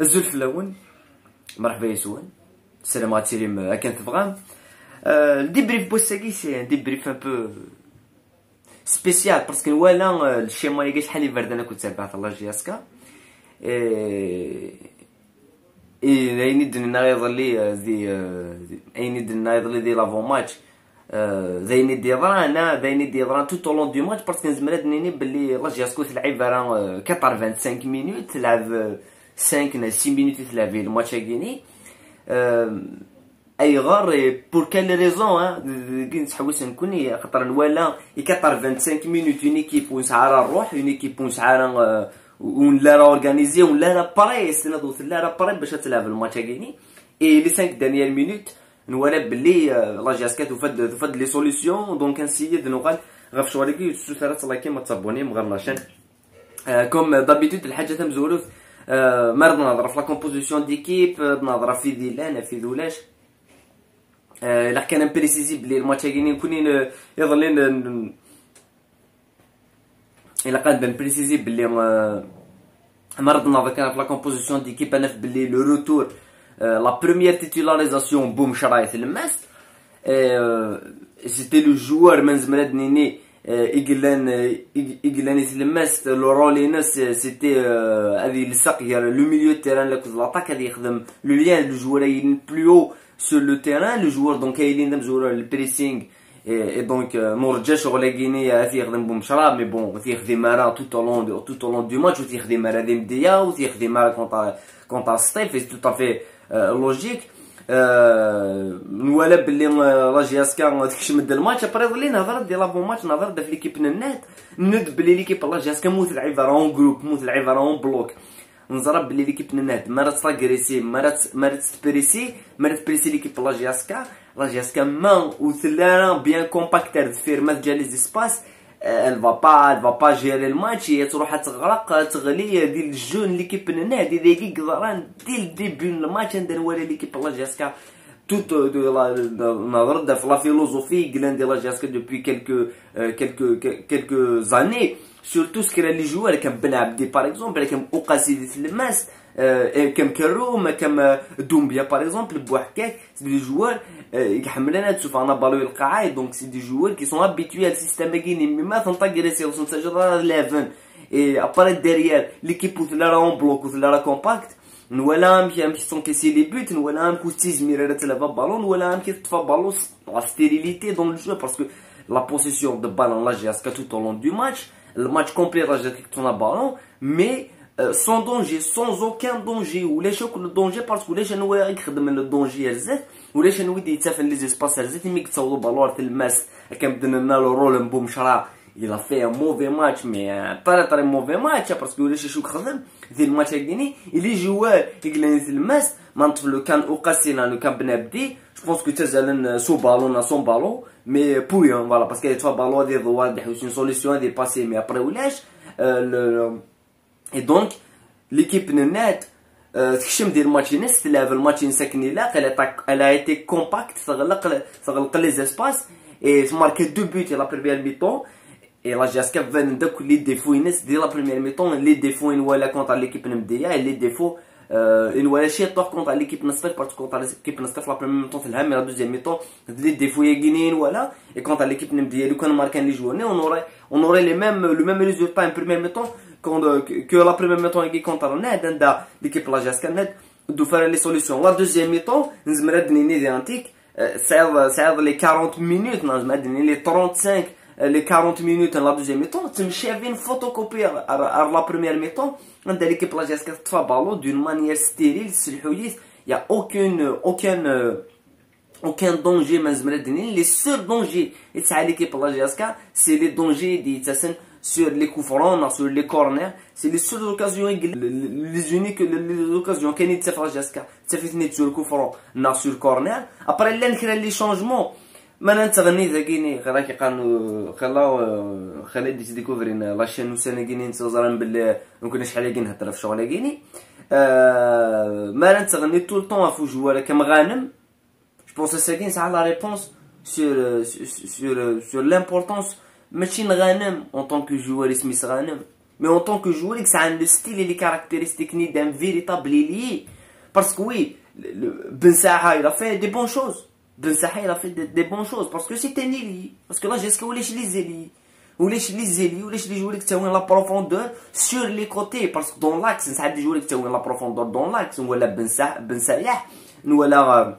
الزول في الاول مرحبا يسون السلام عليكم كان تبغى الديبريف بوساكي سي ديبريف ان بو سبيسيال باسكو نوالا الشيما اللي شحال يبرد انا كنت تابعت الله جياسكا اي دنا يضلي دي اي دنا يضلي دي لافون ماتش ذايني دي ضرانا ذايني دي ضران تو طولون دو ماتش باسكو نزمرات نيني بلي لا جياسكو تلعب راه 85 مينوت تلعب 5 6 مينوت تلعب الماتش كيني اي غار بور كال ريزون كي نتحوس نكون خاطر نوالا 85 مينوت اون ايكيب ونسعى الروح اون ايكيب ونسعى ولا راه اورغانيزي ولا راه باراي سنادو لا راه باراي باش تلعب الماتش كيني اي لي 5 دانيير مينوت نوالا بلي لا جاسكا تفد لي سوليسيون دونك نسيي نوغال غاف شواليكي ثلاثه لايكي ما تصابوني مغير لاشين كوم دابيتود الحاجه تاع مزولوث مرض نهضر في لا كومبوزيسيون ديكيب نهضر في ديلان في ذولاش الا كان بريسيزي بلي الماتش كاينين كونين يظلين الا قاد بريسيزي بلي مرض نهضر كان في لا كومبوزيسيون ديكيب انا في بلي لو روتور لا بروميير تيتولاريزاسيون بوم شرايط الماس سيتي لو جوار من زمراد نيني إيجلان يتلمس لو رولينس سيتي هذه الساق لو ميليو تيران لا كوز لاطاك هذا يخدم لو ليان لو جوار يلين بلو سور لو تيران لو جوار دونك يلين دم جوار البريسينغ اي دونك مرجع شغل كيني هذا يخدم بمشراب مي بون تيخدم مرا تو طولون دو ماتش وتيخدم مرا دي مديا وتيخدم مرا كونطا ستيف سي تو افي لوجيك نوالا بلي لا جياسكا تكشم د الماتش ابري ظلي نهضر ديال لافون ماتش نهضر في ليكيب نناد ند بلي ليكيب لا جياسكا موت لعيبه راهم جروب موت لعيبه راهم بلوك نزرب بلي ليكيب نناد مرات تاغريسي مرات تبريسي ليكيب لا جياسكا ما وثلانا بيان كومباكتر دفير ما جالي ديسباس elle va pas gérer le match هي تروح تغرق تغلي ديال الجون ليكيب نناد ديك قدران ديال ديبي الماتش ندير ولا ليكيب لا جياسكا tout نهضر في لا فيلوزوفي كلان ديال لا جياسكا دوبوي quelques années surtout ce que les joueurs comme Ben Abdi par exemple comme Okasidi Tlemmas comme Karoum comme Doumbia par exemple Bouhkak c'est des joueurs يحملنا تشوف انا بالو القاعد دونك سي دي جوار كي سون ابيتوي على السيستم كاينين مي ما تنطاغريسي وصلت تجرا لافن اي ابار ديريير ليكيب ولا راهم بلوك ولا راه كومباكت نولا مشي تونكيسي لي بوت نولا مكوتيز ميرا تلعب بالون ولا مشي تطفى بالون لا ستيريليتي دون الجو باسكو لا بوسيسيون دو بالون لا جياسكا tout au long du match le match complet la جياسكا تون بالون مي sans danger sans aucun danger ولاش كل danger باسكو ولاش انا يخدم من الدونجي الزاف ولاش انا ودي يتسافن لي زيسباس الزاف مي تصاوبوا بالور تلماس كنبدا لنا لو رول بوم شرا il a fait un mauvais match mais très mauvais match parce que ولاش شو خدم في الماتش كايني اللي جوار يقلن تلماس ما نطفلو كان اوقاسينا لو كان بنبدي جو بونس كو تزالن سو بالون سون بالون مي بويون فوالا باسكو يتفا بالون دي دوال دي حوسين سوليسيون دي باسي مي ابري ولاش et donc l'équipe ننات تكشم ديال الماتش نس تلعب الماتش ساكني لا elle a été compact تغلق لي زيسباس et marqué 2 buts la première mi-temps et la جاسكا فان داك لي ديفو نس ديال la première mi-temps لي ديفو ولا كونتر ليكيب نمديه لي ديفو ولا شي طوح كونتر ليكيب نصطيف بارت كونتر ليكيب نصطيف la première mi-temps تلها مي la deuxième mi-temps لي ديفو ياكينين ولا et كونتر ليكيب نمديه لو كان ماركان لي جواني on aurait le même résultat en première mi-temps que la première mi-temps qui contre Ned l'équipe la Jasca Ned de faire les solutions la deuxième mi-temps نزمرد نيني دي انتيك ساعد les 40 minutes نزمرد نيني les 35 les 40 minutes la deuxième mi-temps تمشي فين photocopie la première mi-temps عند l'équipe la Jasca تفا بالو d'une manière stérile سلحويت il y a aucun danger ما نزمرد نيني les seuls dangers يتسعى l'équipe la Jasca c'est les dangers دي تسن sur les coups francs, sur les corners, c'est les seules occasions, les uniques occasions qu'il y a de faire Jaska. C'est fait sur le coup franc, sur le corner. Après, il y a les changements. Maintenant, tu as dit que خلي découvrir la chaîne sénégalaise نتظرن بالله ممكن شحال يقين هتر في شغل يقيني maintenant tu as tout le temps à faut jouer comme غانم. Je pense que c'est ça la réponse sur l'importance ماشي نغنم en tant que joueur اسمي غانم Mais en tant que joueur, ça a le style et les caractéristiques d'un véritable ailier. Parce que oui, Ben Saha, il a fait des bonnes choses. Ben Saha, il a fait des bonnes choses. Parce que c'est un ailier. Parce que là, j'ai ce que les ailiers. Ou les joueurs qui ont la profondeur sur les côtés. Parce que dans l'axe, ça a des joueurs qui ont la profondeur dans l'axe. On voit Ben Salah, nous voilà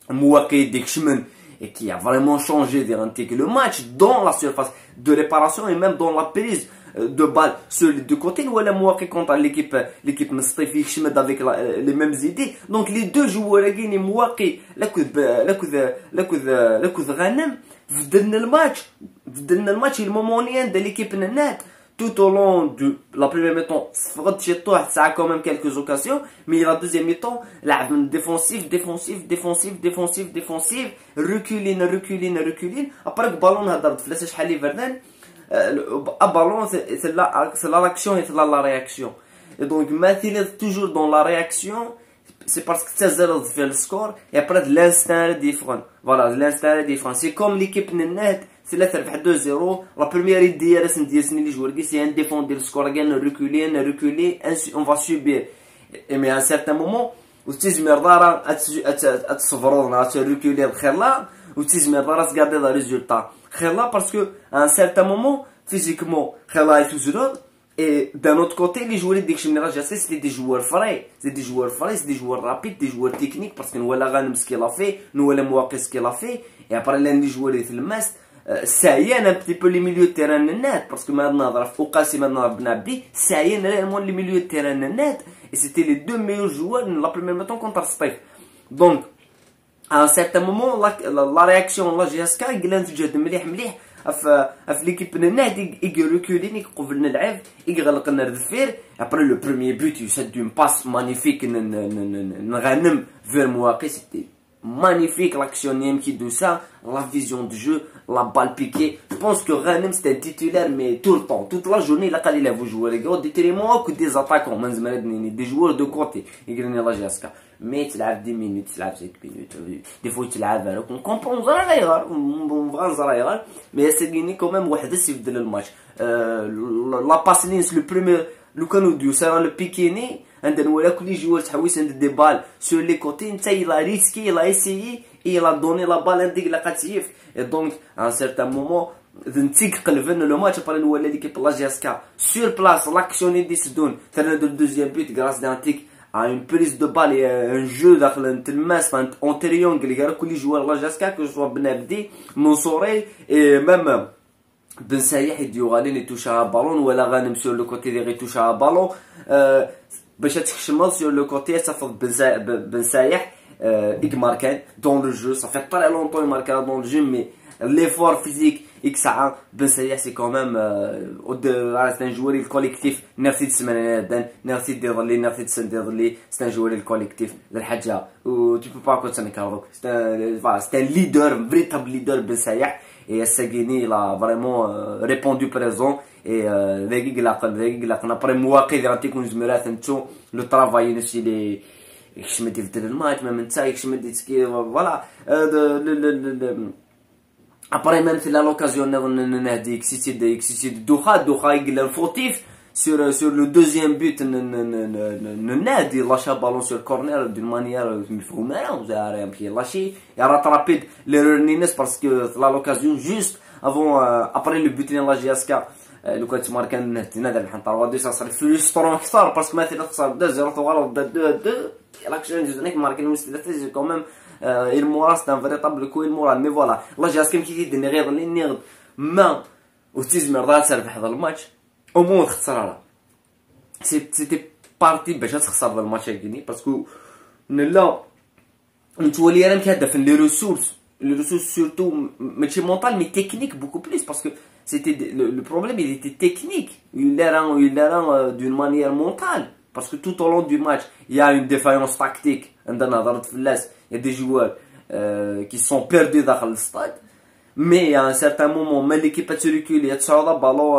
Mouaki Dekshman, et qui a vraiment changé d'intégrer le match dans la surface de réparation et même dans la prise de balle sur les deux côtés. Nous voilà Mouaki contre l'équipe Mstifi Shmed avec les mêmes idées. Donc les deux joueurs qui Mouaki la Ghanem بدلنا الماتش المومونيان de l'équipe Nanat tout au long de la première mi-temps. Ça a quand même quelques occasions, mais la deuxième mi-temps, la défensif, reculer. Après le ballon هضرت فلاش شحال لي فردان ballon c'est la réaction et c'est la réaction. Et donc maintenant toujours dans la réaction, c'est parce que ça fait le score et après de l'instant différent. Voilà, l'instant différent. C'est comme l'équipe Nanat, c'est là 2-0. La première idée, les joueurs c'est un défendre le score, reculer, on va subir. Mais à un certain moment, où tu مرة à te reculer خير ou tu مرة garder le résultat. خير parce que à un certain moment, physiquement, خير est toujours. Et d'un autre côté, les joueurs c'était des joueurs frais, c'est des joueurs rapides, des joueurs techniques, parce que nous avons Ghanem ce qu'il a fait, nous avons Mouaki ce qu'il a fait, et après l'un des joueurs est le Mast, ça y est un petit peu les milieux de terrain net, parce que maintenant, Fouqassi maintenant Benabdi, ça y est réellement les milieux de terrain net, et c'était les deux meilleurs joueurs la première mi-temps contre Steve. Donc, à un certain moment, la réaction, la GSK, il a un sujet de مليح في l'équipe Nanat, il recule, il قبل نلعب, il غلق الدفير. Après le premier but, il s'est d'une passe magnifique, Ghanem vers Mouaki, c'était magnifique l'action qui de ça, la vision du jeu, la balle piquée. Je pense que Ghanem c'était titulaire, mais tout le temps, toute la journée, il a vous jouer les gars, déterminant que des attaquants, des joueurs de côté, il gagne la GSK. Mais tu l'as 10 minutes, tu l'as 5 minutes, des fois tu l'as 20, on comprend mais c'est gagné quand même واحد في le match. La passe ligne, le premier, le canoudio, c'est le piqué, عندنا ولا كل joueur تحويس عند des balles sur les côtés, il a risqué, il a essayé, et il a donné la balle عندك لقاتيف. Et donc, à un certain moment, le match après nous l'équipe la GSK sur place, l'action est décidée, c'est le deuxième but grâce à un tic. À une prise de balle et un jeu en triangle, il y a tous les joueurs de la GSK, que ce soit Benabdi, Mansouré et même Ben Saïh et Dioralin, il touche à un ballon, ou Ghanem sur le côté, il touche à un ballon. Bachat Khchemal sur le côté, ça fait Ben Saïh, il marque dans le jeu. Ça fait très longtemps qu'il marque dans le jeu, mais l'effort physique, Ben Saïh, c'est quand même c'est un joueur collectif. Merci de se mener, merci de c'est un joueur collectif. Tu peux pas continuer c'est un leader, un véritable leader Ben Saïh. Et Sagini, il a vraiment répondu présent. Et après Mouaki, le travail aussi les je me dis le match, même ça, je me dis que voilà. Après même c'est l'occasion de Doha, il a un fautif sur le deuxième but, il lâche un ballon sur le corner d'une manière lâché, il a rattrapé l'erreur Nines parce que c'est l'occasion juste avant, après le but de la GSK. لو كنت ماركا نادر الحين 3-2 ça serait frustrant اكثر parce que مثلا خسر 2-0 تغلط 2-2 l'action du Zénith marqué nous c'est quand même il moral c'est un véritable coup il moral mais voilà la GSK كي يدير غير نغد ما وتيزمر ضاع تربح هذا الماتش au moins خسرها c'était parti باش تخسر هذا الماتش كيني باسكو لا نتولي انا كهدف لي ريسورس surtout ماشي mental mais technique beaucoup plus parce que c'était le problème il était technique il rend d'une manière mentale parce que tout au long du match il y a une défaillance tactique il y a des joueurs qui sont perdus dans le stade mais à un certain moment mais l'équipe a reculé il y a ballon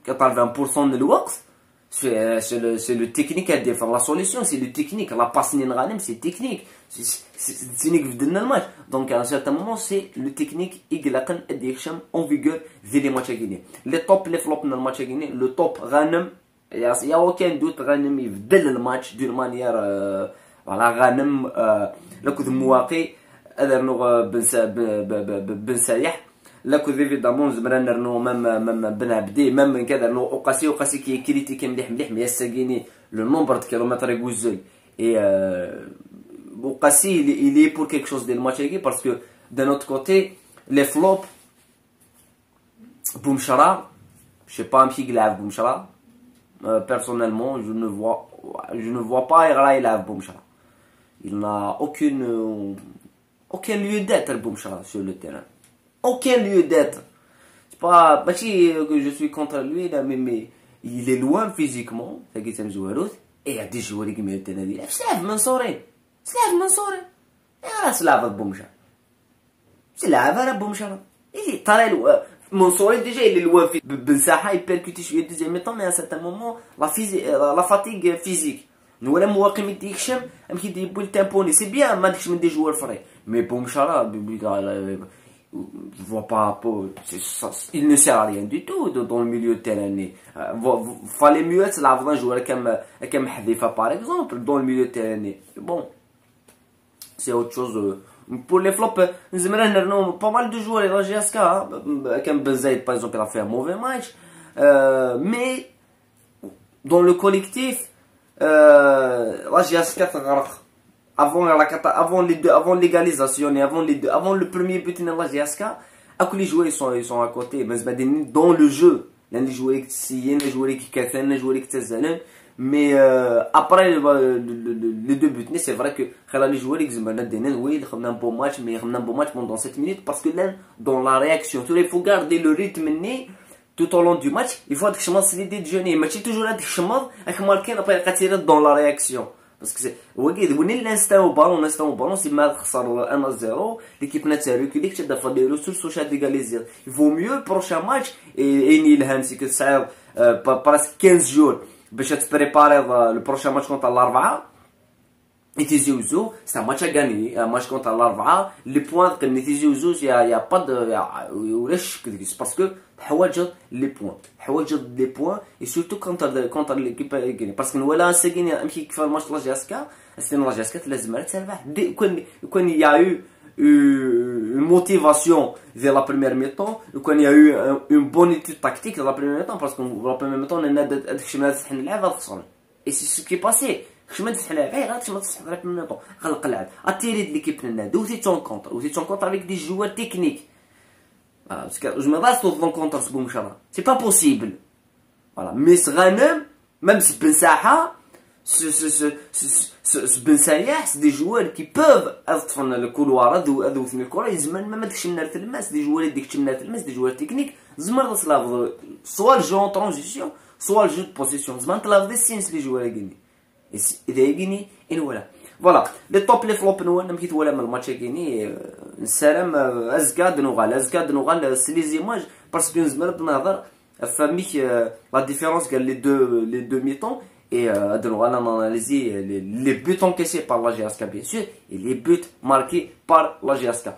80% de l'ouest c'est le technique à défendre. La solution, c'est le technique. La passe Ghanem, c'est technique. C'est le technique qui donne le match. Donc, à un certain moment, c'est le technique qui est en vigueur dès les matchs à gagner. Les top, les flops dans le match à gagner. Le top, Ghanem, il n'y a aucun doute, Ghanem, il donne le match d'une manière, voilà, Ghanem, le coup de Mouaki, Ben Sayah. لا كو ايفيدامون زعما نرنو ميم بن عبدي ميم كذا اوقاسي كي كريتيكي مليح مي الساكيني لو نومبر دو كيلومتر يغوزل اي اوقاسي il est pour quelque chose ديال الماتش هيك باسكو d'un autre côté les flops Boumchara je sais pas مشي يلعب Boumchara personnellement je ne vois pas يلعب Boumchara il n'a aucun lieu d'être Boumchara sur le terrain. Aucun lieu d'être. C'est pas que je suis contre lui, là, mais il est loin physiquement. Et il y a des joueurs qui me disent Slav Mansouri. Slav Boumchara. Slav Boumchara. Il est très loin. Mansouri, déjà, il est loin. Ben Saha, il percute sur le deuxième temps, mais à un certain moment, la fatigue physique. Nous, la Mouakim et Diksham, qui dit le tempo, c'est bien, mais des joueurs frais. Mais Boumchara, je vois pas, il ne sert à rien du tout dans le milieu de terrain. Fallait mieux être là un joueur comme Hadifa par exemple dans le milieu de terrain. Bon, c'est autre chose. Pour les flops, nous avons pas mal de joueurs dans GSK, comme Benzaïd par exemple, il a fait un mauvais match. Mais dans le collectif, la GSK avant l'égalisation et avant le premier but de la GSK, les joueurs ils sont à côté, mais dans le jeu, les joueurs qui s'y les joueurs qui cassent, les joueurs qui s'ézalent, mais après les deux buts, c'est vrai que les joueurs ils ont un bon match, mais ils ont un bon match pendant 7 minutes parce que là, dans la réaction, il faut garder le rythme tout au long du match, il faut que l'idée de jeûner, mais c'est toujours là que marquer après dans la réaction. Parce que c'est l'instant au ballon, c'est mal 1-0, l'équipe n'a pas reculé, qui a fait des ressources d'égaliser. Il vaut mieux prochain match et Nilhan, c'est que ça presque 15 jours, pour se préparer le prochain match contre l'Arva. Et Tizi Ouzou, c'est un match à gagner, un match contre l'Arva. Les points que Tizi Ouzou, il n'y a pas de. Parce que les points, et surtout contre l'équipe guinéenne. Parce que nous, là, c'est Guinée, qui fait le match de la GSK, c'est la GSK, quand il y a eu une motivation dès la première mi-temps, quand il y a eu une bonne étude tactique dans la première mi-temps, parce que dans la première mi-temps, on a et c'est ce qui est passé. Je me dis que avec des joueurs techniques. Parce que je me base sur le contre ce Boumchara. C'est pas possible. Voilà. Mais ce Ghanem, même ce Ben Saha, ce Ben Sayah, c'est des joueurs qui peuvent être dans le couloir, des joueurs techniques, soit le jeu en transition, soit le jeu de possession. Les joueurs guinéens. Et voilà. Voilà. Les top, les flops, nous, on a le match guinéen. Salam, Azgad, Nougal, c'est les images. Parce que nous avons la différence entre les deux mi-temps. Et nous avons analysé les buts encaissés par la GSK, bien sûr, et les buts marqués par la GSK.